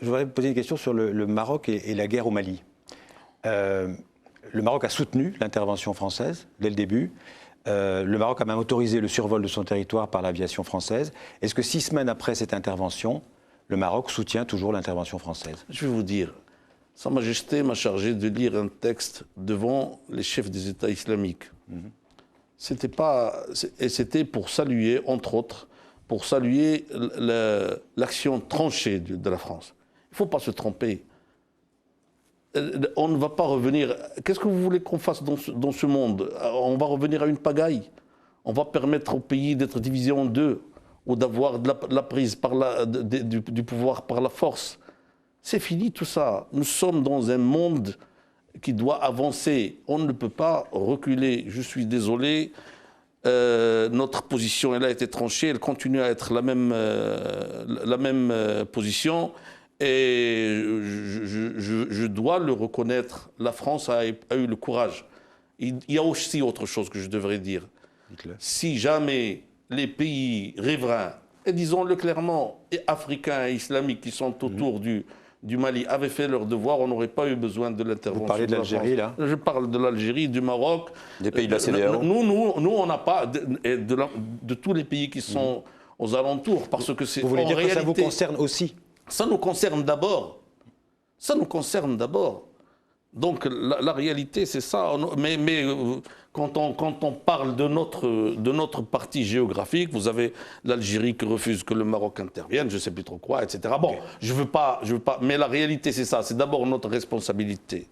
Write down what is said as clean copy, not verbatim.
Je voudrais poser une question sur le Maroc et la guerre au Mali. Le Maroc a soutenu l'intervention française dès le début. Le Maroc a même autorisé le survol de son territoire par l'aviation française. Est-ce que 6 semaines après cette intervention, le Maroc soutient toujours l'intervention française? Je vais vous dire, Sa Majesté m'a chargé de lire un texte devant les chefs des États islamiques. C'était pour saluer, entre autres, pour saluer l'action tranchée de la France. Il ne faut pas se tromper. On ne va pas revenir. Qu'est-ce que vous voulez qu'on fasse dans ce monde? On va revenir à une pagaille. On va permettre au pays d'être divisé en deux ou d'avoir de la prise du pouvoir par la force. C'est fini tout ça. Nous sommes dans un monde qui doit avancer. On ne peut pas reculer. Je suis désolé. Notre position, elle a été tranchée. Elle continue à être la même position. Et je dois le reconnaître, la France a eu le courage. Il y a aussi autre chose que je devrais dire. Si jamais les pays riverains, et disons-le clairement, et africains et islamiques qui sont autour du Mali avaient fait leur devoir, on n'aurait pas eu besoin de l'intervention. Vous parlez de l'Algérie, là? Je parle de l'Algérie, du Maroc. Des pays de la CEDEAO. Nous on n'a pas de tous les pays qui sont aux alentours, parce que c'est... Vous voulez dire que ça vous concerne aussi? Ça nous concerne d'abord. Ça nous concerne d'abord. Donc la réalité, c'est ça. Mais quand on parle de notre partie géographique, vous avez l'Algérie qui refuse que le Maroc intervienne, je ne sais plus trop quoi, etc. Bon, je veux pas. Mais la réalité, c'est ça. C'est d'abord notre responsabilité.